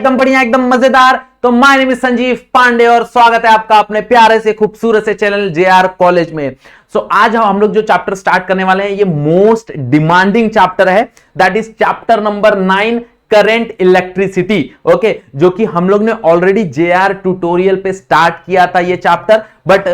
एकदम बढ़िया, एकदम मजेदार। तो my name is Sanjeev Pandey और स्वागत है आपका अपने प्यारे से खूबसूरत से चैनल जेआर कॉलेज में। आज हम लोग जो चैप्टर स्टार्ट करने वाले हैं ये मोस्ट डिमांडिंग चैप्टर है, that is chapter number 9 current electricity. Okay, जो कि हम लोग ने ऑलरेडी जेआर ट्यूटोरियल पे स्टार्ट किया था ये चैप्टर, बट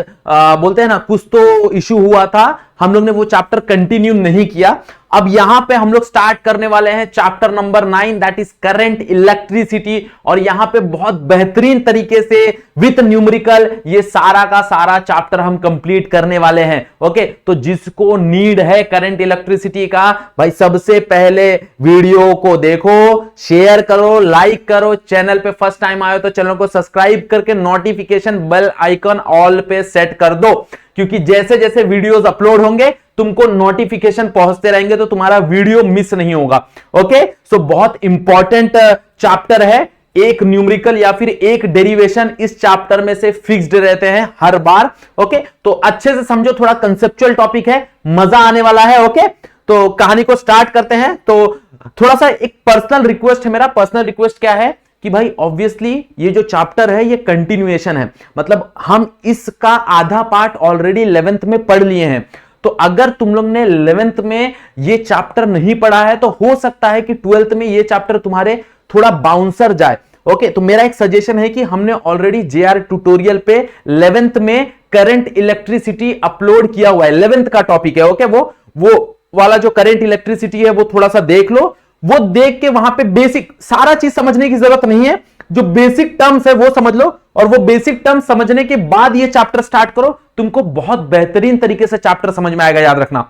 बोलते हैं ना कुछ तो इश्यू हुआ था, हम लोग ने वो चैप्टर कंटिन्यू नहीं किया। अब यहां पे हम लोग स्टार्ट करने वाले हैं chapter number 9 that is current electricity, और यहां पे बहुत बेहतरीन तरीके से विथ न्यूमेरिकल ये सारा का सारा चैप्टर हम कंप्लीट करने वाले हैं। ओके, तो जिसको नीड है करंट इलेक्ट्रिसिटी का, भाई सबसे पहले वीडियो को देखो, शेयर करो, लाइक करो, चैनल पे फर्स्ट टाइम आए तो चैनल को सब्सक्राइब करके नोटिफिकेशन बेल आइकन ऑल पे सेट कर दो, क्योंकि जैसे जैसे वीडियोस अपलोड होंगे तुमको नोटिफिकेशन पहुंचते रहेंगे तो तुम्हारा वीडियो मिस नहीं होगा। ओके, सो बहुत इंपॉर्टेंट चैप्टर है। एक न्यूमेरिकल या फिर एक डेरिवेशन इस चैप्टर में से फिक्स्ड रहते हैं हर बार। ओके, तो अच्छे से समझो, थोड़ा कंसेप्चुअल टॉपिक है, मजा आने वाला है। ओके, तो कहानी को स्टार्ट करते हैं। तो थोड़ा सा एक पर्सनल रिक्वेस्ट है, मेरा पर्सनल रिक्वेस्ट क्या है कि भाई ऑब्वियसली ये जो चैप्टर है ये कंटिन्यूएशन है, मतलब हम इसका आधा पार्ट ऑलरेडी 11th में पढ़ लिए हैं। तो अगर तुम लोग ने 11th में ये चैप्टर नहीं पढ़ा है तो हो सकता है कि 12th में ये चैप्टर तुम्हारे थोड़ा बाउंसर जाए। ओके, तो मेरा एक सजेशन है कि हमने ऑलरेडी जेआर ट्यूटोरियल पे 11th में करंट इलेक्ट्रिसिटी अपलोड किया हुआ है, 11th का टॉपिक है। ओके, वो वाला जो करंट इलेक्ट्रिसिटी है वो थोड़ा सा देख लो, वो देख के वहां पे बेसिक सारा चीज समझने की जरूरत नहीं है, जो बेसिक टर्म्स है वो समझ लो, और वो बेसिक टर्म्स समझने के बाद ये चैप्टर स्टार्ट करो, तुमको बहुत बेहतरीन तरीके से चैप्टर समझ में आएगा, याद रखना।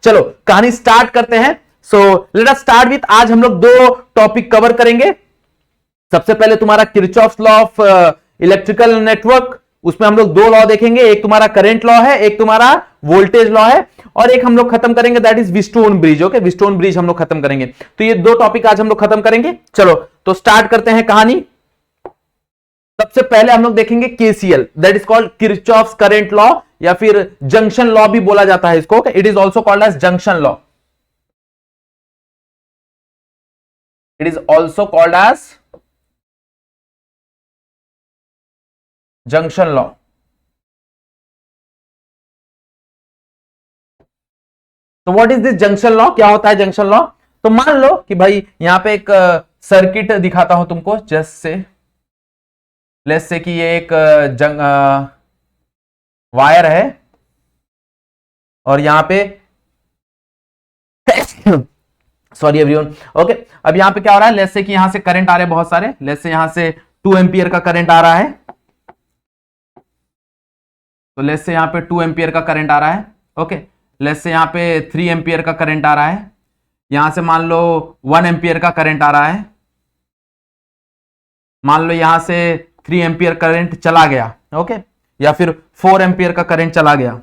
चलो कहानी स्टार्ट करते हैं। So let us start with, आज हम लोग दो टॉपिक कवर करेंगे। सबसे पहले तुम्हारा Kirchhoff's law of electrical network, उसमें हम लोग दो लॉ देखेंगे, एक तुम्हारा करंट लॉ है, एक तुम्हारा वोल्टेज लॉ है, और एक हम लोग खत्म करेंगे that is Wheatstone bridge. Okay, Wheatstone bridge हम लोग खत्म करेंगे। तो ये दो टॉपिक आज हम लोग खत्म करेंगे। चलो तो स्टार्ट करते हैं कहानी। सबसे पहले हम लोग देखेंगे KCL, that is called Kirchhoff's current law, या फिर जंक्शन लॉ भी बोला जाता है इसको। It is also called as junction law, it is also called as junction law. तो what is this junction law, क्या होता है जंक्शन लॉ? तो मान लो कि भाई यहां पे एक सर्किट दिखाता हूं तुमको, जस्ट से लेट्स से कि ये एक वायर है, और यहां पे सॉरी एवरीवन। ओके, अब यहां पे क्या हो रहा है, लेट्स से कि यहां से करंट आ रहे हैं बहुत सारे, लेट्स से यहां से 2 एम्पियर का करंट आ रहा है। तो लेट्स से यहां पे 2 एम्पियर का करंट आ रहा है। ओके, लेट्स से यहां पे 3 एम्पियर का करंट आ रहा है, यहां से मान लो 1 एम्पियर का करंट आ रहा है, मान लो यहां से 3 एम्पियर करंट चला गया। ओके, या फिर 4 एम्पियर का करंट चला गया।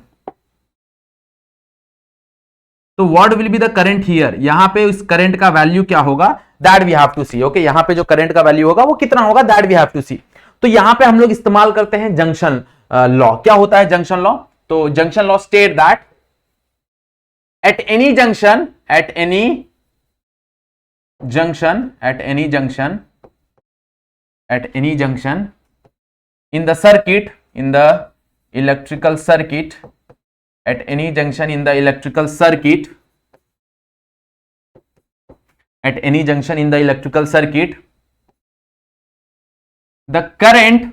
तो what will be the current here, यहां पे इस करंट का वैल्यू क्या होगा, that we have to see. Okay, यहां पे जो करंट का वैल्यू होगा वो कितना होगा, दैट वी हैव टू सी। तो यहां पे हम लोग इस्तेमाल करते हैं जंक्शन लॉ। क्या होता है जंक्शन लॉ? तो junction law state that at any junction in the circuit, in the electrical circuit, at any junction in the electrical circuit, at any junction in the electrical circuit, the current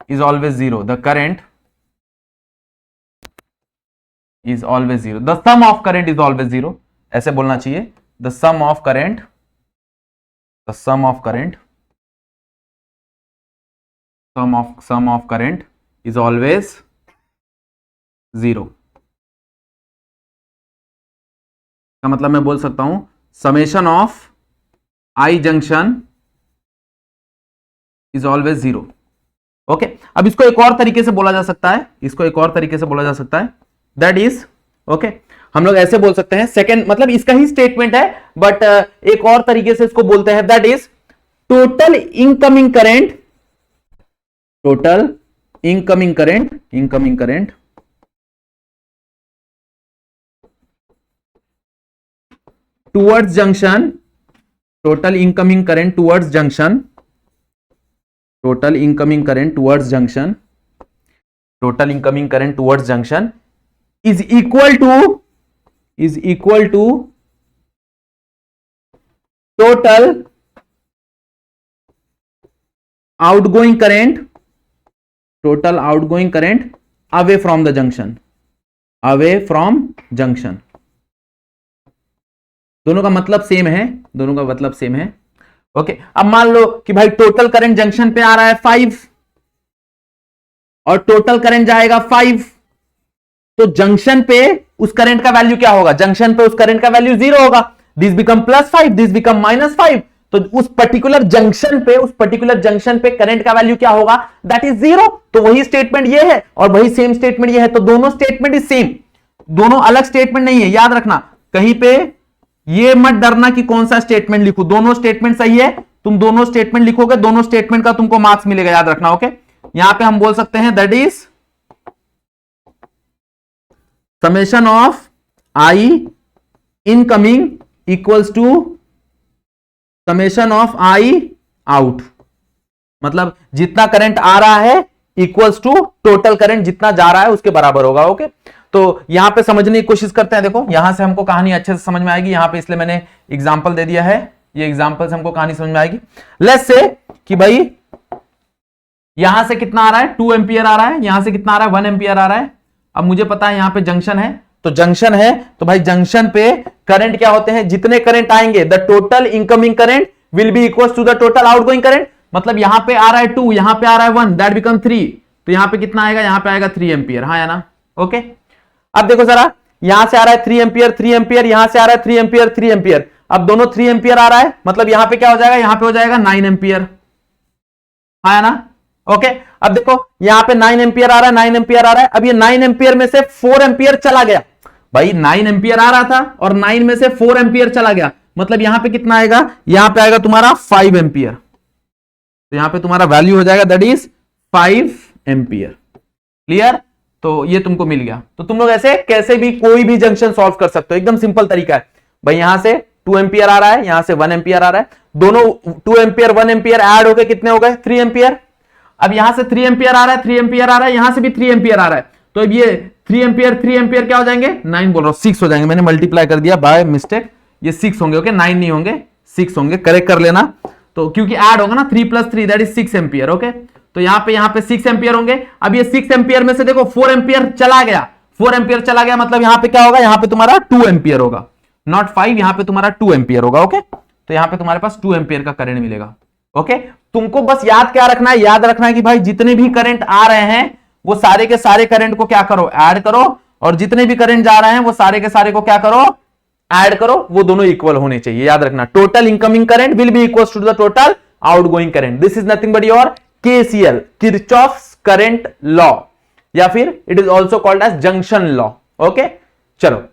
is always zero. The current is always zero. The sum of current is always zero. ऐसे बोलना चाहिए, the sum of current is always zero. का मतलब मैं बोल सकता हूं summation of I junction is always zero. Okay, अब इसको एक और तरीके से बोला जा सकता है, दैट इज ओके, हम लोग ऐसे बोल सकते हैं, सेकेंड मतलब इसका ही स्टेटमेंट है, बट एक और तरीके से इसको बोलते हैं, that is total incoming current towards junction total incoming current towards junction, total incoming current towards junction, total incoming current towards junction is equal to total outgoing current, total outgoing current away from the junction, away from junction. दोनों का मतलब same है, दोनों का मतलब same है. Okay, अब मान लो कि भाई टोटल करंट जंक्शन पे आ रहा है 5 और टोटल करंट जाएगा 5, तो जंक्शन पे उस करंट का वैल्यू क्या होगा? जंक्शन पे उस करंट का वैल्यू 0 होगा. This become +5, this become -5. तो उस पर्टिकुलर जंक्शन पे करंट का वैल्यू क्या होगा? That is 0. तो वही स्टेटमेंट ये है और वही सेम स्टेटमेंट ये है. तो दोनों स्टेटमेंट इज सेम, दोनों अलग स्टेटमेंट नहीं है. याद रखना, कहीं पे ये मत डरना कि कौन सा स्टेटमेंट लिखूं. दोनों स्टेटमेंट सही है. तुम दोनों स्टेटमेंट लिखोगे, दोनों स्टेटमेंट का तुमको मार्क्स मिलेगा. याद रखना. ओके, यहां पे हम बोल सकते हैं that is summation of I incoming equals to summation of I out. मतलब जितना करंट आ रहा है इक्वल्स टू टोटल करंट जितना जा रहा है उसके बराबर होगा. ओके, तो यहां पे समझने की कोशिश करते हैं. देखो, यहां से हमको कहानी अच्छे से समझ में आएगी. यहां पे इसलिए मैंने एग्जांपल दे दिया है. ये एग्जांपल से हमको कहानी समझ में आएगी. लेट्स से कि भाई यहां से कितना आ रहा है? 2 एम्पियर आ रहा है. यहां से कितना आ रहा है? 1 एम्पियर आ रहा है. अब मुझे पता है यहां पे जंक्शन है, तो जंक्शन है तो भाई जंक्शन पे करंट क्या होते हैं? जितने करंट आएंगे the total incoming current will be equal to the total outgoing current. मतलब यहां पे आ रहा है 2, यहां पे आ रहा है 1, दैट बिकम 3. तो यहां पे कितना आएगा? यहां पे आएगा 3 एम्पियर. हाँ या ना? ओके, अब देखो जरा, यहां से आ रहा है 3 एम्पियर, 3 एम्पियर, यहां से आ रहा है 3 एम्पियर, 3 एम्पियर. अब दोनों 3 एम्पियर आ रहा है, मतलब यहां पे क्या हो जाएगा? यहां पे हो जाएगा 9 एम्पियर. हाँ या ना? ओके, अब देखो यहां पे 9 एम्पियर आ रहा है, 9 एम्पियर आ रहा है. अब ये 9 एम्पियर में से 4 एम्पियर चला गया. भाई 9 एम्पियर आ रहा था और 9 में से 4 एम्पियर चला गया, मतलब यहां पे कितना आएगा? यहां पे आएगा तुम्हारा 5 एम्पियर. तो यहां पे तुम्हारा वैल्यू हो जाएगा दैट इज 5 एम्पियर. क्लियर? तो ये तुमको मिल गया. तो तुम लोग ऐसे कैसे भी कोई भी जंक्शन सॉल्व कर सकते हो. एकदम सिंपल तरीका है. भाई यहां से 2 एम्पियर आ रहा है, यहां से 1 एम्पियर आ रहा है. दोनों 2 एम्पियर 1 एम्पियर ऐड होकर कितने हो गए? 3 एम्पियर. अब यहां से 3 एम्पियर आ रहा है, 3 एम्पियर आ रहा है, यहां से भी 3 एम्पियर आ रहा है. तो अब ये 3 एम्पियर क्या हो जाएंगे? 9 बोल रहा हूं, 6 हो जाएंगे. मैंने मल्टीप्लाई कर दिया बाय मिस्टेक. ये 6 होंगे. ओके, 9 नहीं होंगे, 6 होंगे. करेक्ट कर लेना. तो क्योंकि ऐड होगा ना, 3 + 3 दैट इज 6 एम्पियर. ओके, तो यहां पे 6 एम्पियर होंगे. अब ये 6 एम्पियर में से देखो 4 एम्पियर चला गया. 4 एम्पियर चला गया मतलब यहां पे क्या होगा? यहां पे तुम्हारा 2 एम्पियर होगा, नॉट 5. यहां पे तुम्हारा 2 एम्पियर होगा. ओके, तो यहां पे तुम्हारे पास 2 एम्पियर का करंट मिलेगा. ओके, तुमको बस याद क्या रखना है? याद रखना है कि भाई जितने भी करंट आ रहे हैं वो सारे के सारे करंट को क्या करो? ऐड करो. और जितने भी करंट जा रहे हैं वो सारे के सारे को क्या करो? ऐड करो. वो दोनों इक्वल होने चाहिए. याद रखना, total incoming current will be equal to the total outgoing current. This is nothing but your KCL, Kirchhoff's current law, या फिर it is also called as junction law. Okay, चलो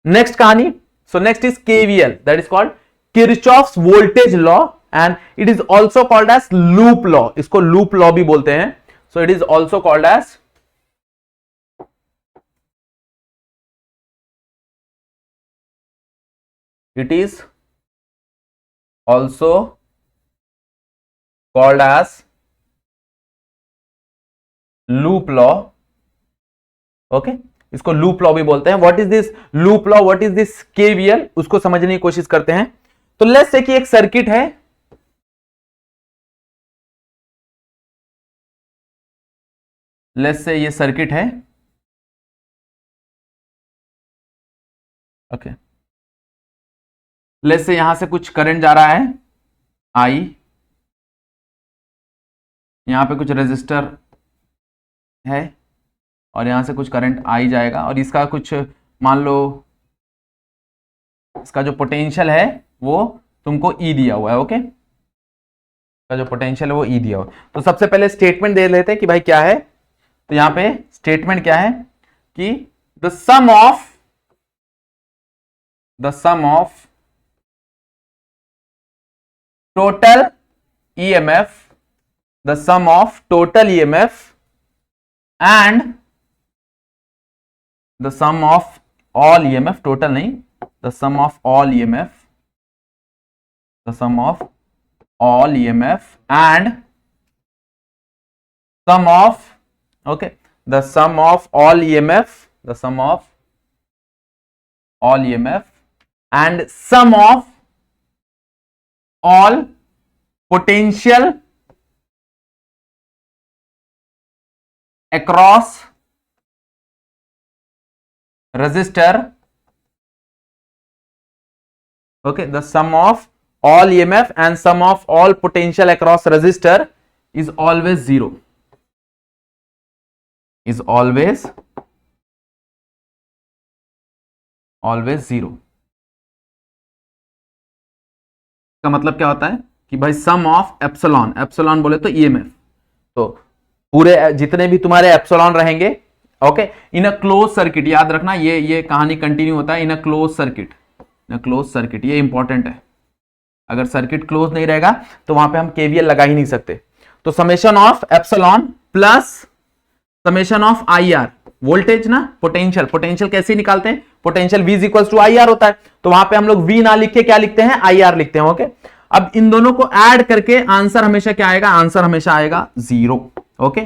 नेक्स्ट कहानी. So next is KVL, that is called Kirchhoff's voltage law and it is also called as loop law. इसको loop law भी बोलते हैं. So it is also called as it is also called as loop law. Okay, इसको loop law भी बोलते हैं. What is this loop law? What is this KVL? उसको समझने की कोशिश करते हैं. तो लेट्स से कि एक सर्किट है. लेट्स से ये सर्किट है. ओके, लेट्स से यहां से कुछ करंट जा रहा है I, यहां पे कुछ रेजिस्टर है और यहां से कुछ करंट I जाएगा और इसका कुछ मान लो इसका जो पोटेंशियल है वो तुमको E दिया हुआ है. ओके, इसका जो पोटेंशियल है वो E दिया हुआ है. तो सबसे पहले स्टेटमेंट दे लेते हैं कि भाई क्या है. तो यहां पे स्टेटमेंट क्या है कि the sum of total EMF, the sum of total EMF and the sum of all EMF, total नहीं, the sum of all EMF the sum of all EMF and sum of, okay, the sum of all EMF, the sum of all EMF and sum of all potential across resistor, okay, the sum of all EMF and sum of all potential across resistor is always zero, is always zero। का मतलब क्या होता है कि भाई सम of epsilon, epsilon बोले तो EMF, तो पूरे जितने भी तुम्हारे एप्सिलॉन रहेंगे, okay, in a close circuit, याद रखना ये कहानी कंटिन्यू होता है in a close circuit, in a close circuit, ये इंपॉर्टेंट है। अगर सर्किट क्लोज नहीं रहेगा तो वहां पे हम केवीएल लगा ही नहीं सकते। तो summation of epsilon plus summation of I R, voltage ना पोटेंशियल, पोटेंशियल कैसे निकालते हैं, potential V equals to I R होता है, तो वहां पे हम लोग V ना लिख के क्या लिखते हैं, आई आर लिखते हैं, ओके। अब इन दोनों को ऐड करके आंसर हमेशा क्या आएगा, आंसर हमेशा आएगा 0, ओके।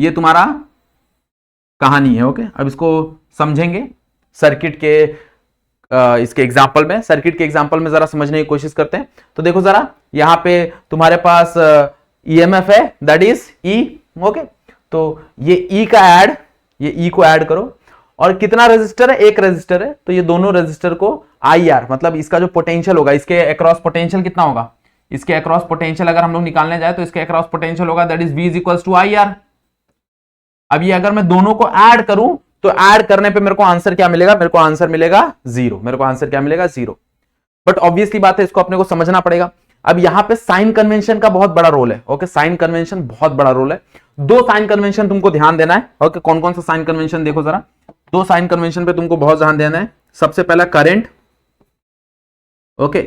ये तुम्हारा कहानी है, ओके। अब इसको समझेंगे सर्किट के इसके एग्जाम्पल में, सर्किट के एग्जाम्पल में जरा समझने की कोशिश करते हैं। तो देखो जरा, यहां पे तुम्हारे पास ईएमएफ है, दैट इज E, ओके। तो ये E का ऐड, ये E को ऐड करो, और कितना रेजिस्टर है, एक रेजिस्टर है, तो ये दोनों रेजिस्टर को IR, मतलब इसका जो पोटेंशियल होगा, इसके अक्रॉस पोटेंशियल कितना होगा, इसके अक्रॉस पोटेंशियल अगर हम लोग निकालने जाए तो इसके अक्रॉस पोटेंशियल होगा that is V is equals to IR। अब ये अगर मैं दोनों को ऐड करूं तो ऐड करने पे मेरे को आंसर क्या मिलेगा, मेरे को आंसर मिलेगा 0, मेरे को आंसर क्या मिलेगा 0। बट ऑब्वियसली बात है, इसको अपने को समझना पड़ेगा। अब यहां पे साइन कन्वेंशन का बहुत बड़ा रोल है, ओके, साइन कन्वेंशन बहुत बड़ा रोल है। दो साइन कन्वेंशन तुमको ध्यान देना है, ओके। कौन कौन सा साइन कन्वेंशन देखो जरा, दो साइन कन्वेंशन पे तुमको बहुत ध्यान देना है। सबसे पहला करंट, ओके।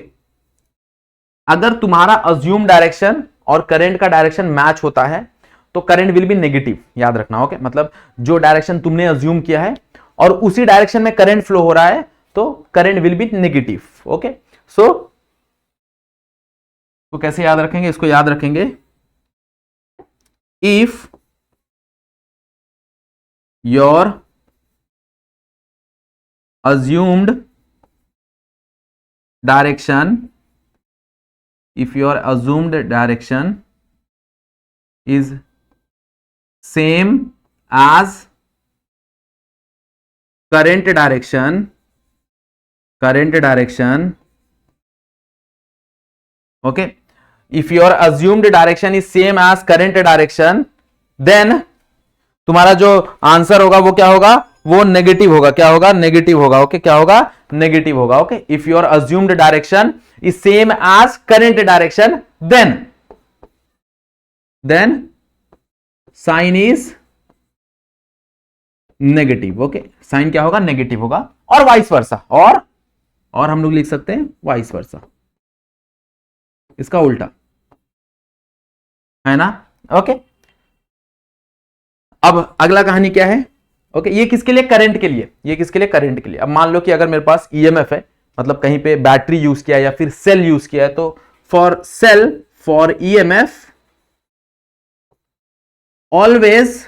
अगर तुम्हारा अज्यूम डायरेक्शन और करंट का डायरेक्शन मैच होता है तो करंट विल बी नेगेटिव, याद रखना, ओके। मतलब जो डायरेक्शन तुमने अज्यूम किया है और उसी डायरेक्शन में करंट फ्लो हो रहा है तो current will be negative, okay. So तो कैसे याद रखेंगे, इसको याद रखेंगे, if your assumed direction, if your assumed direction is same as current direction, okay, if your assumed direction is same as current direction, then तुम्हारा जो आंसर होगा वो क्या होगा, वो नेगेटिव होगा, क्या होगा, नेगेटिव होगा, ओके। क्या होगा, नेगेटिव होगा, okay. If your assumed direction is same as current direction, then sign is negative, okay. Sign क्या होगा, नेगेटिव होगा, और वाइस वर्सा, और हम लोग लिख सकते हैं वाइस वर्सा, इसका उल्टा, है ना, ओके। अब अगला कहानी क्या है, ओके। ये किसके लिए, करंट के लिए, ये किसके लिए, करंट के लिए। अब मान लो कि अगर मेरे पास ईएमएफ है, मतलब कहीं पे बैटरी यूज किया है या फिर सेल यूज किया है, तो for cell, for EMF always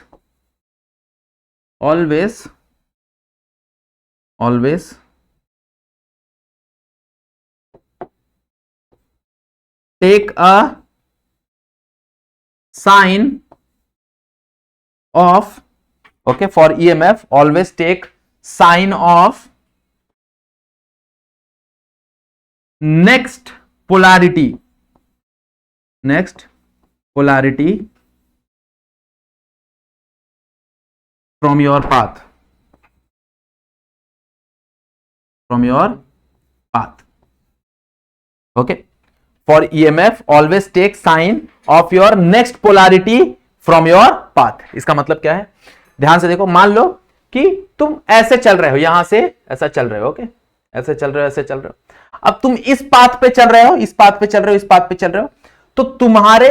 take a sign of, okay, for EMF always take sign of next polarity from your path, okay। For EMF always take sign of your next polarity from your path. इसका मतलब क्या है, ध्यान से देखो, मान लो कि तुम ऐसे चल रहे हो, यहां से ऐसा चल रहे हो, ओके, ऐसे चल रहे हो, ऐसे चल रहे हो। अब तुम इस पाथ पे चल रहे हो, इस पाथ पे चल रहे हो, इस पाथ पे चल रहे हो, तो तुम्हारे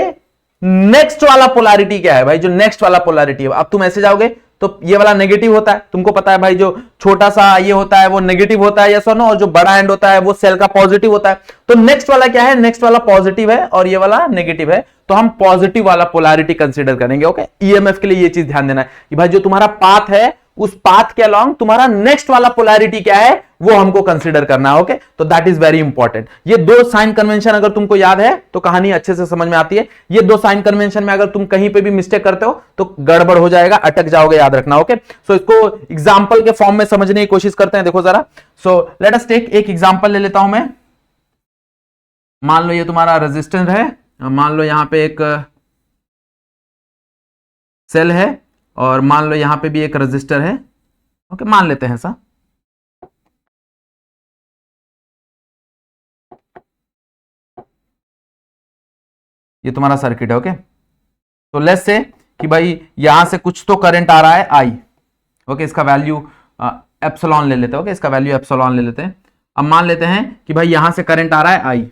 नेक्स्ट वाला पोलैरिटी क्या है भाई, जो नेक्स्ट वाला पोलैरिटी है, अब तुम ऐसे जाओगे तो ये वाला नेगेटिव होता है। तुमको पता है भाई, जो छोटा सा ये होता है वो नेगेटिव होता है, यस और नो, और जो बड़ा एंड होता है वो सेल का पॉजिटिव होता है। तो नेक्स्ट वाला क्या है, नेक्स्ट वाला पॉजिटिव है और ये वाला नेगेटिव है, तो हम पॉजिटिव वाला पोलैरिटी कंसीडर करेंगे। ओके, ईएमएफ के लिए ये चीज ध्यान देना है कि भाई जो तुम्हारा पाथ है उस पाथ के अलोंग तुम्हारा नेक्स्ट वाला पोलैरिटी क्या है वो हमको कंसीडर करना है। ओके, तो दैट इज वेरी इंपॉर्टेंट। ये दो साइन कन्वेंशन अगर तुमको याद है तो कहानी अच्छे से समझ में आती है। ये दो साइन कन्वेंशन में अगर तुम कहीं पे भी मिस्टेक करते हो तो गड़बड़ हो जाएगा, अटक जाओगे, याद रखना। ओके, सो इसको एग्जाम्पल के फॉर्म में समझने की कोशिश करते हैं। देखो जरा, सो लेट अस टेक एक एग्जाम्पल ले लेता हूं मैं। मान लो ये तुम्हारा रेजिस्टेंस है, मान लो यहां पे एक सेल है और मान लो यहां पे भी एक रजिस्टर है। ओके, मान लेते हैं ऐसा। ये तुम्हारा सर्किट है। ओके, तो लेट्स से कि भाई यहां से कुछ तो करंट आ रहा है आई। ओके, इसका वैल्यू एप्सिलॉन ले लेते हैं। ओके, इसका वैल्यू एप्सिलॉन ले लेते हैं। अब मान लेते हैं कि भाई यहां से करंट आ रहा है आई।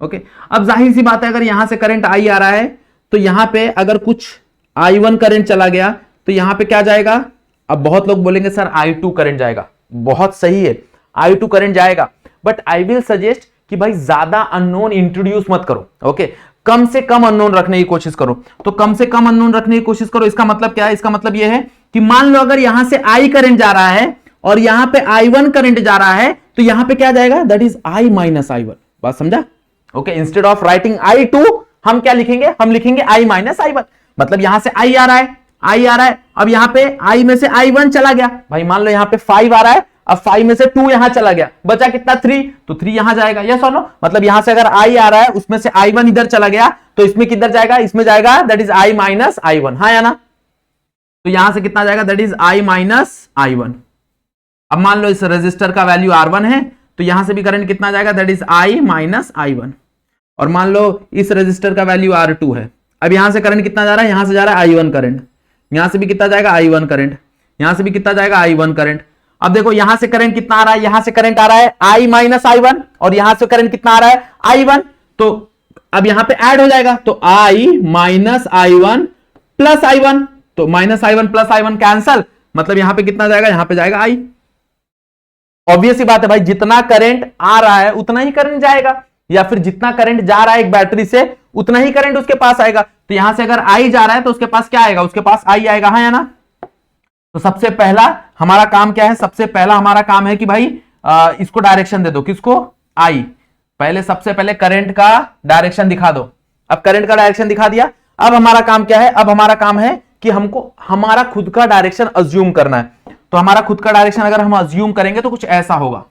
ओके, अब जाहिर सी बात है अगर यहां से करंट आई आ रहा है तो यहां पे अगर कुछ I1 करंट चला गया तो यहां पे क्या जाएगा। अब बहुत लोग बोलेंगे सर I2 करंट जाएगा, बहुत सही है, I2 करंट जाएगा, बट आई विल सजेस्ट कि भाई ज्यादा अननोन इंट्रोड्यूस मत करो। ओके, कम से कम अननोन रखने की कोशिश करो। तो कम से कम अननोन रखने की कोशिश करो, इसका मतलब क्या है, इसका मतलब यह है कि मान लो अगर यहां से I करंट जा रहा है और यहां पे I1 करंट जा रहा है तो यहां पे क्या जाएगा, that is I minus I1। बात समझा। Okay, instead of writing I2 हम क्या लिखेंगे, हम लिखेंगे I माइनस I1। मतलब यहां से I आ रहा है, I आ रहा है, अब यहां पे I में से I1 चला गया। भाई मान लो यहां पे 5 आ रहा है, अब 5 में से 2 यहां चला गया, बचा कितना 3, तो 3 यहां जाएगा। यस और नो, मतलब यहां से अगर I आ रहा है उसमें से I1 इधर चला गया तो इसमें किधर जाएगा, इसमें जाएगा, that is I minus I1। हाँ या ना, तो यहां से कितना जाएगा, that is I minus I1। अब मान लो इस रेजिस्टर का वैल्यू R1 है तो यहां से भी करंट कितना जाएगा, that is I minus I1। और मान लो इस रेजिस्टर का वैल्यू R2 है, अब यहां से करंट कितना जा रहा है, यहां से जा रहा है I1 करंट, यहां से भी कितना जाएगा I1 करंट, यहां से भी कितना जाएगा I1 करंट। अब देखो यहां से करंट कितना आ रहा है, यहां से करंट आ रहा है I माइनस I1 और यहां से करंट कितना आ रहा है I1, तो अब यहां पे ऐड हो जाएगा तो I minus I1 plus I1, तो minus I1 plus I1 cancel, मतलब यहां पे कितना जाएगा, यहां पे जाएगा I। ऑब्वियस ही बात है भाई, जितना करंट आ रहा है उतना ही करंट जाएगा, या फिर जितना करंट जा रहा है एक बैटरी से उतना ही करंट उसके पास आएगा। तो यहां से अगर I जा रहा है तो उसके पास क्या आएगा, उसके पास I आएगा। हाँ या ना, तो सबसे पहला हमारा काम क्या है, सबसे पहला हमारा काम है कि भाई इसको डायरेक्शन दे दो, किसको, I। पहले सबसे पहले करंट का डायरेक्शन दिखा दो। अब करंट का डायरेक्शन दिखा दिया, अब हमारा काम क्या है, अब हमारा काम है कि हमको हमारा खुद का डायरेक्शन अज्यूम करना है। तो हमारा खुद का डायरेक्शन अगर हम अज्यूम करेंगे तो कुछ ऐसा होगा।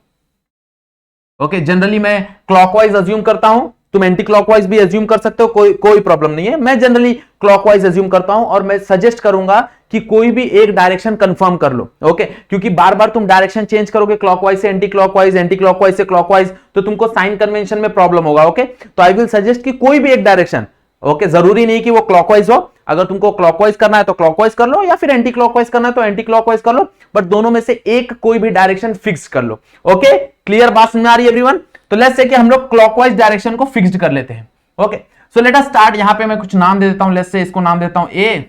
ओके, जनरली मैं क्लॉकवाइज अज्यूम करता हूं, तुम एंटी क्लॉकवाइज भी अज्यूम कर सकते हो, कोई प्रॉब्लम नहीं है। मैं जनरली क्लॉकवाइज अज्यूम करता हूं और मैं सजेस्ट करूंगा कि कोई भी एक डायरेक्शन कंफर्म कर लो। ओके, क्योंकि बार बार तुम डायरेक्शन चेंज करोगे, क्लॉकवाइज से एंटी क्लॉकवाइज से क्लॉकवाइज, तो तुमको साइन कन्वेंशन में प्रॉब्लम होगा। ओके, तो आई विल सजेस्ट कि कोई भी एक डायरेक्शन, ओके, जरूरी नहीं कि वो क्लॉकवाइज हो, अगर तुमको क्लॉकवाइज करना है तो क्लॉकवाइज कर लो, या फिर एंटी क्लॉकवाइज करना है तो एंटी क्लॉकवाइज कर लो, बट दोनों में से एक कोई भी डायरेक्शन फिक्स कर लो। ओके, क्लियर बात समझ आ रही है एवरीवन। तो लेट्स से कि हम लोग क्लॉकवाइज डायरेक्शन को फिक्स्ड कर लेते हैं। Okay, so let us start. यहां पे मैं कुछ नाम दे देता हूं, लेट्स से इसको नाम देता हूं A,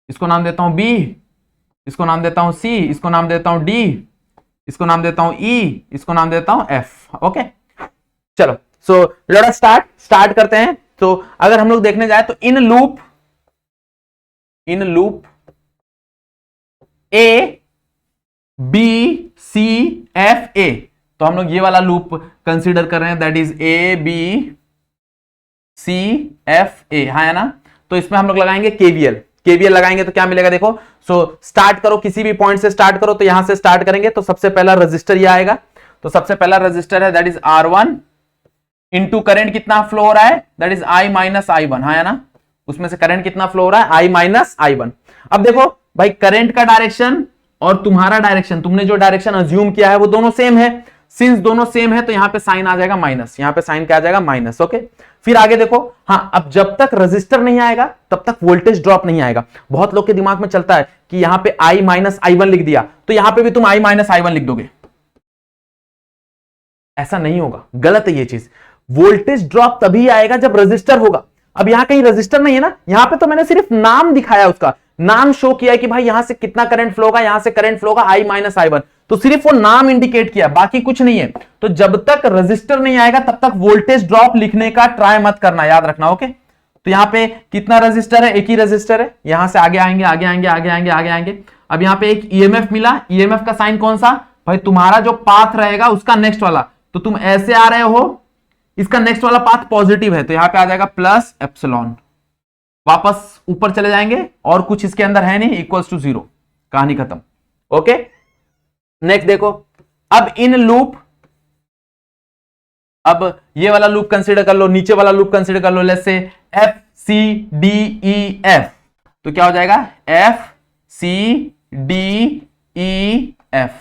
इसको नाम देता हूं B, इसको नाम देता हूं C, इसको नाम देता हूं D, इसको नाम देता हूं E, इसको नाम देता हूं F। ओके, चलो, सो लेट अस स्टार्ट करते हैं। तो अगर हम लोग देखने जाए तो in loop A B C F A, तो हम लोग ये वाला लूप कंसीडर कर रहे हैं, that is A B C F A। हाँ है ना, तो इसमें हम लोग लगाएंगे केवीएल लगाएंगे तो क्या मिलेगा, देखो। सो स्टार्ट करो, किसी भी पॉइंट से स्टार्ट करो, तो यहां से स्टार्ट करेंगे तो सबसे पहला रजिस्टर ये आएगा, तो सबसे पहला रजिस्टर है that is R1 into current कितना फ्लो हो रहा है, that is I minus I1। हाँ है ना, उसमें से करंट कितना फ्लो हो रहा है, I माइनस I1। अब देखो भाई, करंट का डायरेक्शन और तुम्हारा डायरेक्शन, तुमने जो डायरेक्शन अज्यूम किया है वो दोनों सेम है। सिंस दोनों सेम है तो यहां पे साइन आ जाएगा माइनस, यहां पे साइन क्या आ जाएगा, माइनस। ओके, फिर आगे देखो, हाँ, अब जब तक रजिस्टर नहीं आएगा तब तक वोल्टेज ड्रॉप नहीं आएगा। बहुत लोग के दिमाग में चलता है कि यहां पे I माइनस I1 लिख दिया तो यहां पे भी तुम I माइनस I1 लिख दोगे, ऐसा नहीं होगा, गलत है ये चीज। वोल्टेज ड्रॉप तभी आएगा जब रजिस्टर होगा। अब यहां कहीं रजिस्टर नहीं है ना, यहां पे तो मैंने सिर्फ नाम दिखाया उसका, नाम शो किया है कि भाई यहां से कितना करंट फ्लो होगा, यहां से करंट फ्लो होगा I माइनस I1, तो सिर्फ वो नाम इंडिकेट किया, बाकी कुछ नहीं है। तो जब तक रजिस्टर नहीं आएगा तब तक वोल्टेज ड्रॉप लिखने का ट्राई मत करना, याद रखना। ओके, तो यहां पे कितना रजिस्टर है, एक ही रजिस्टर है। यहां से आगे आएंगे आगे आएंगे आगे आएंगे आगे आएंगे। अब यहां पे एक ईएमएफ मिला, ईएमएफ का साइन कौन सा, भाई तुम्हारा जो पाथ रहेगा उसका नेक्स्ट वाला, तो तुम ऐसे आ रहे हो, इसका नेक्स्ट वाला पाथ पॉजिटिव है, तो यहां पे आ जाएगा प्लस एप्सिलॉन। वापस ऊपर चले जाएंगे और कुछ इसके अंदर है नहीं, इक्वल्स टू 0, कहानी खत्म। ओके, नेक्स्ट देखो, अब इन लूप, अब ये वाला लूप कंसीडर कर लो, नीचे वाला लूप कंसीडर कर लो, let's say F C D E F, तो क्या हो जाएगा F C D E F,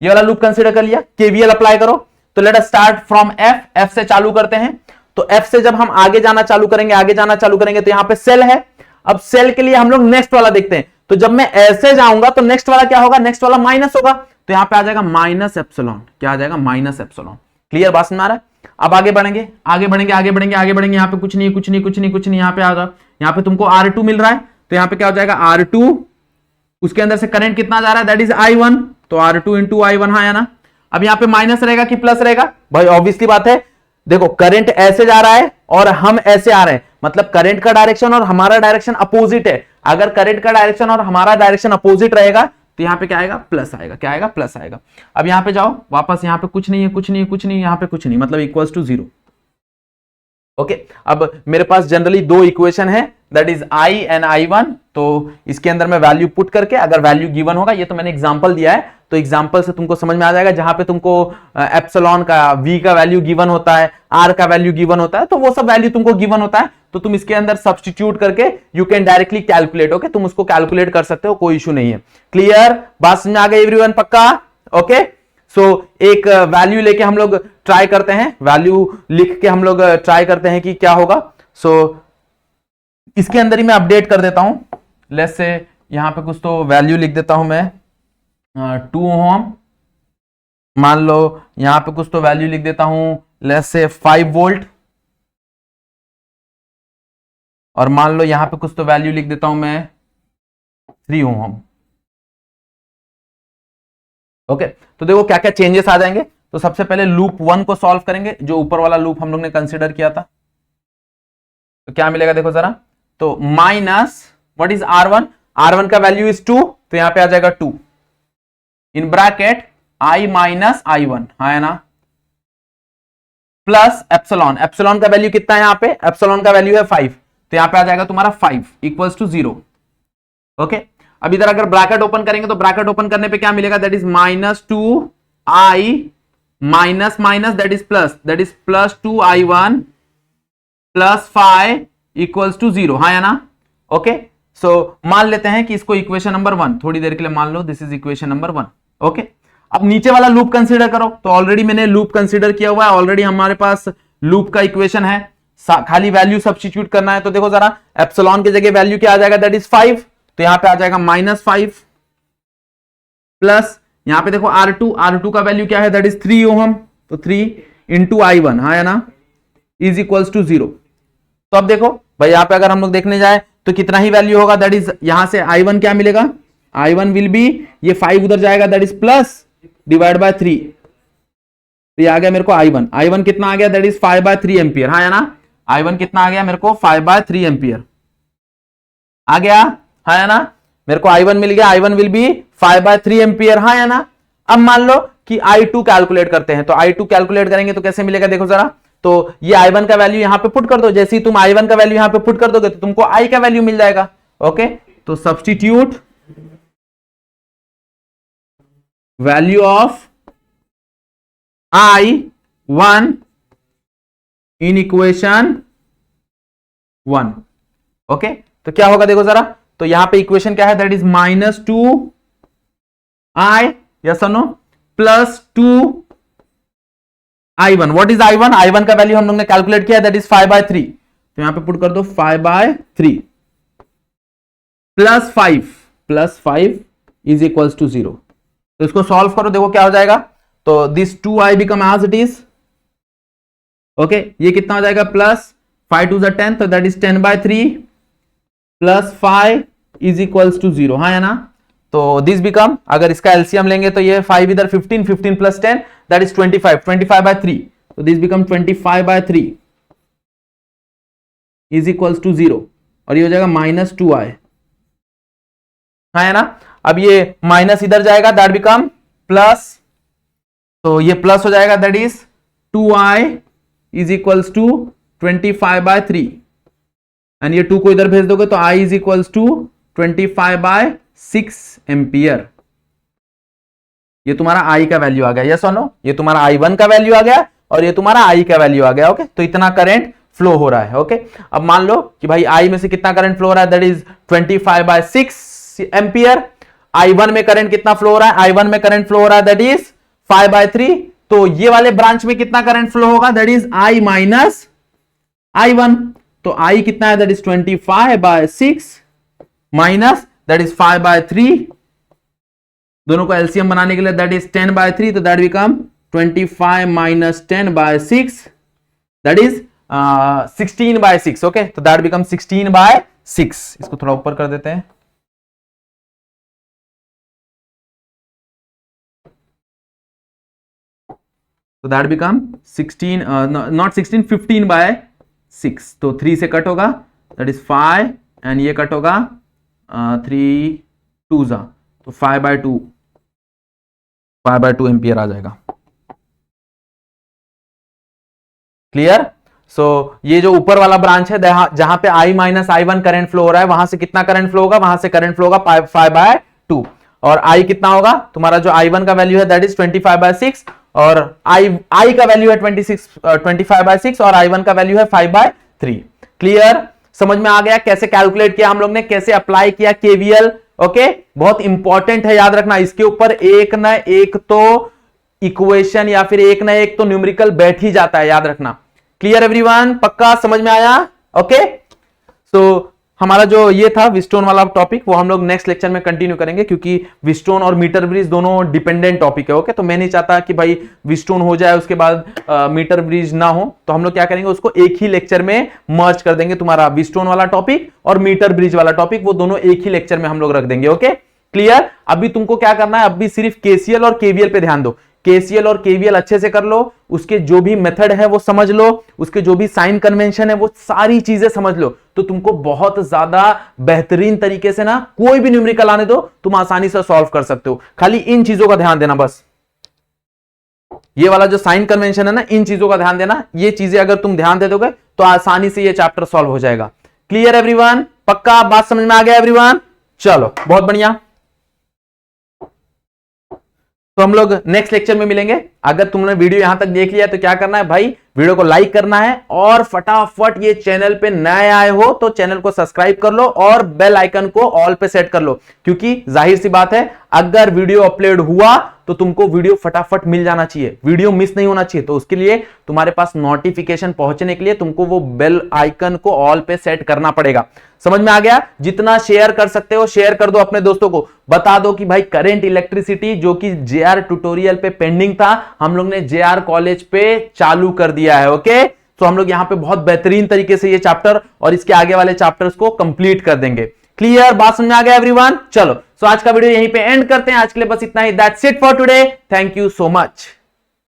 ये वाला लूप कंसीडर कर लिया। केवीएल अप्लाई करो, तो let us start from F, F से चालू करते हैं। तो एफ से जब हम आगे जाना चालू करेंगे, आगे जाना चालू करेंगे, तो यहां पे सेल है। अब सेल के लिए हम लोग नेक्स्ट वाला देखते हैं, तो जब मैं ऐसे जाऊंगा तो नेक्स्ट वाला क्या होगा, नेक्स्ट वाला माइनस होगा, तो यहां पे आ जाएगा माइनस एप्सिलॉन। क्या आ जाएगा, माइनस एप्सिलॉन। क्लियर, बात समझ आ रहा है। अब आगे बढ़ेंगे आगे बढ़ेंगे आगे बढ़ेंगे आगे बढ़ेंगे, यहां पे कुछ नहीं कुछ नहीं कुछ नहीं कुछ नहीं, यहां पे आ जाओ, यहां पे तुमको R2 मिल रहा है, तो यहां पे क्या हो जाएगा R2, उसके अंदर से करंट कितना जा रहा है, दैट इज I1, तो R2 इंटू I1, हाँ या ना। अब यहां पे माइनस रहेगा कि प्लस रहेगा, भाई ऑब्वियसली बात है, देखो करंट ऐसे जा रहा है और हम ऐसे आ रहे हैं, मतलब करंट का डायरेक्शन और हमारा डायरेक्शन अपोजिट है। अगर करंट का डायरेक्शन और हमारा डायरेक्शन अपोजिट रहेगा तो यहां पे क्या आएगा, प्लस आएगा। क्या आएगा, प्लस आएगा। अब यहां पे जाओ वापस, यहां पे कुछ नहीं है कुछ नहीं है कुछ नहीं, यहां पे कुछ नहीं, मतलब इक्वल्स टू 0। ओके, अब मेरे पास जनरली दो इक्वेशन है, that is I and I1, तो इसके अंदर मैं वैल्यू पुट करके, अगर वैल्यू गिवन होगा, ये तो मैंने एग्जांपल दिया है, तो एग्जांपल से तुमको समझ में आ जाएगा, जहां पे तुमको एप्सिलॉन का, V का वैल्यू गिवन होता है, R का वैल्यू गिवन होता है, तो वो सब वैल्यू तुमको गिवन होता है, तो तुम इसके अंदर सब्स्टिट्यूट करके you can directly calculate. Okay, तुम उसको कैलकुलेट कर सकते हो, कोई इशू नहीं है। क्लियर, बात समझ में आ गई एवरीवन, पक्का। ओके, सो एक वैल्यू लेके हम लोग ट्राई करते हैं, वैल्यू लिख के हम लोग ट्राई करते हैं कि क्या होगा। सो इसके अंदर ही मैं अपडेट कर देता हूं, लेट्स से यहां पे कुछ तो वैल्यू लिख देता हूं मैं, 2 ओम, मान लो यहां पे कुछ तो वैल्यू लिख देता हूं, लेट्स से 5 वोल्ट, और मान लो यहां पे कुछ तो वैल्यू लिख देता हूं मैं 3 ओम। ओके, तो देखो क्या क्या चेंजेस आ जाएंगे। तो सबसे पहले लूप 1 को सॉल्व करेंगे, जो ऊपर वाला लूप हम लोग ने कंसीडर किया था, तो क्या मिलेगा देखो जरा, तो minus what is R1, R1 का वैल्यू इज 2, तो यहां पे आ जाएगा 2 in bracket I minus I1, हाँ है ना, प्लस एप्सिलॉन, एप्सिलॉन का वैल्यू कितना है यहां पे, एप्सिलॉन का वैल्यू है 5, तो यहां पे आ जाएगा तुम्हारा 5 इक्वल्स टू 0। ओके, अब इधर अगर ब्रैकेट ओपन करेंगे तो ब्रैकेट ओपन करने पे क्या मिलेगा, that is minus 2I minus minus that is plus 2I1 plus 5 equals to 0, हाँ या ना। ओके, सो मान लेते हैं कि इसको इक्वेशन नंबर 1, थोड़ी देर के लिए मान लो this is equation number 1। Okay, अब नीचे वाला लूप कंसीडर करो, तो ऑलरेडी मैंने लूप कंसीडर किया हुआ है, ऑलरेडी हमारे पास लूप का इक्वेशन है, खाली वैल्यू सब्स्टिट्यूट करना है। तो देखो जरा, एप्सिलॉन की जगह वैल्यू क्या आ जाएगा, दैट इज 5, तो यहां पे आ जाएगा -5 प्लस, यहां पे देखो R2 का वैल्यू क्या है, दैट इज 3 ओम, तो 3 इंटू I1, हाँ है ना, इज इक्वल्स टू 0। तो अब देखो भाई, यहां पे अगर हम लोग देखने जाए तो कितना ही वैल्यू होगा, दैट इज यहां से I1 क्या मिलेगा, I1 विल बी, ये 5 उधर जाएगा, that is plus divide by 3, तो ये आ गया मेरे को I1 कितना आ गया, दैट इज 5/3 एम्पियर, हाँ है ना, I1 कितना आ गया मेरे को 5/3 एम्पियर आ गया, हाँ है ना, मेरे को I1 मिल गया, I1 विल बी 5/3 एम्पियर, हाँ है ना। अब मान लो कि I2 कैलकुलेट करते हैं, तो I2 कैलकुलेट करेंगे तो कैसे मिलेगा देखो जरा, तो ये I1 का वैल्यू यहां पे पुट कर दो, जैसे ही तुम I1 का वैल्यू यहां पे पुट कर दोगे तो तुमको I का वैल्यू मिल जाएगा। ओके, तो substitute value of I1 in equation 1। Okay, तो क्या होगा देखो जरा, तो यहां पे इक्वेशन क्या है, दैट इज -2I, यस और no, plus 2I1, what is I1 का वैल्यू हम लोग ने कैलकुलेट किया, दैट इज 5/3, तो यहां पे पुट कर दो 5/3 प्लस 5 इज इक्वल्स टू 0। तो इसको सॉल्व करो, देखो क्या हो जाएगा, तो this 2I become as it is. Okay, ये कितना हो जाएगा, प्लस 5 2 10, तो that is 10/3 plus 5 is equals to 0, हाँ है ना। तो दिस बिकम, अगर इसका एलसीएम लेंगे तो ये 5 इधर 15, 15 प्लस 10 दैट इज 25, 25 बाय 3, तो this become 25 by 3 is equals to 0, और ये हो जाएगा -2i, हाँ है ना। अब ये माइनस इधर जाएगा, दैट बिकम प्लस, तो ये प्लस हो जाएगा, that is 2i is equals to 25 by 3, and ये 2 को इधर भेज दोगे तो i is equals to 25 by 6 ampere. ये तुम्हारा i का वैल्यू आ गया, यस और नो। ये तुम्हारा i1 का वैल्यू आ गया और ये तुम्हारा i का वैल्यू आ गया, ओके। तो इतना करंट फ्लो हो रहा है, ओके। अब मान लो कि भाई i में से कितना करंट फ्लो हो रहा है, that is 25 by 6 ampere. i1 में करंट कितना फ्लो हो रहा है, i1 में करंट फ्लो हो रहा है दैट इज 5 बाय 3, तो ये वाले ब्रांच में कितना करंट फ्लो होगा, that is i minus i1, तो i कितना है, that is 25 by 6 minus that is 5 by 3, दोनों को एलसीएम बनाने के लिए दैट इज 10 बाय 3, तो that become 25 minus 10 by 6 that is 16 by 6, okay. तो दैट बिकम 16 बाय 6, इसको थोड़ा ऊपर कर देते हैं, तो दैट बिकम 16 नॉट 16, 15 बाय 6, तो 3 से कट होगा, दैट इज 5, एंड ये कट होगा 3 2 जा, तो 5 बाय 2 एम्पियर आ जाएगा। क्लियर। सो ये जो ऊपर वाला ब्रांच है जहां पे i minus i1 current flow हो रहा है, वहां से कितना करंट फ्लो होगा, वहां से करंट फ्लो होगा 5 बाय 2, और i कितना होगा, तुम्हारा जो i1 का वैल्यू है दैट इज 25 बाय 6, और i का वैल्यू है 25 बाय 6, और i1 का वैल्यू है 5 बाय 3। क्लियर, समझ में आ गया कैसे कैलकुलेट किया हम लोग ने, कैसे अप्लाई किया केवीएल, ओके। बहुत इंपॉर्टेंट है, याद रखना, इसके ऊपर एक ना एक तो इक्वेशन या फिर एक ना एक तो न्यूमेरिकल बैठ ही जाता है, याद रखना। क्लियर एवरीवन, पक्का समझ में आया, ओके। सो हमारा जो ये था विस्टोन वाला टॉपिक, वो हम लोग नेक्स्ट लेक्चर में कंटिन्यू करेंगे, क्योंकि विस्टोन और मीटर ब्रिज दोनों डिपेंडेंट टॉपिक है, ओके। तो मैं नहीं चाहता कि भाई विस्टोन हो जाए उसके बाद मीटर ब्रिज ना हो, तो हम लोग क्या करेंगे, उसको एक ही लेक्चर में मर्ज कर देंगे। तुम्हारा विस्टोन वाला टॉपिक और मीटर ब्रिज वाला टॉपिक, वो दोनों एक ही लेक्चर में हम लोग रख देंगे, ओके। क्लियर। अभी तुमको क्या करना है, अभी सिर्फ केसीएल और केवीएल पे ध्यान दो। केसीएल और केवीएल अच्छे से कर लो, उसके जो भी मेथड है वो समझ लो, उसके जो भी साइन कन्वेंशन है वो सारी चीजें समझ लो, तो तुमको बहुत ज्यादा बेहतरीन तरीके से ना कोई भी न्यूमेरिकल आने दो, तुम आसानी से सॉल्व कर सकते हो। खाली इन चीजों का ध्यान देना, बस ये वाला जो साइन कन्वेंशन है ना, इन चीजों का ध्यान देना। ये चीजें अगर तुम ध्यान दे दोगे तो आसानी से ये चैप्टर सॉल्व हो जाएगा। क्लियर एवरीवन, पक्का बात समझ में आ गया एवरीवन? चलो बहुत बढ़िया, तो हम लोग नेक्स्ट लेक्चर में मिलेंगे। अगर तुमने वीडियो यहां तक देख लिया तो क्या करना है भाई, वीडियो को लाइक करना है, और फटाफट ये चैनल पे नए आए हो तो चैनल को सब्सक्राइब कर लो और बेल आइकन को ऑल पे सेट कर लो, क्योंकि जाहिर सी बात है अगर वीडियो अपलोड हुआ तो तुमको वीडियो फटाफट मिल जाना चाहिए, वीडियो मिस नहीं होना चाहिए। तो उसके लिए तुम्हारे पास नोटिफिकेशन पहुंचने के लिए तुमको वो बेल आइकन को ऑल पे सेट करना पड़ेगा। समझ में आ गया? जितना शेयर कर सकते हो शेयर कर दो अपने दोस्तों को, बता दो कि भाई करंट इलेक्ट्रिसिटी जो कि जेआर ट्यूटोरियल पे पेंडिंग था, हम लोग ने जेआर कॉलेज पे चालू कर दिया है, ओके। तो हम लोग यहां पे बहुत बेहतरीन तरीके से ये चैप्टर और इसके आगे वाले चैप्टर्स को कंप्लीट कर देंगे। क्लियर, बात समझ में आ गया एवरीवन? चलो, सो आज का वीडियो यहीं पे एंड करते हैं। आज के लिए बस इतना ही। That's it for today. Thank you so much.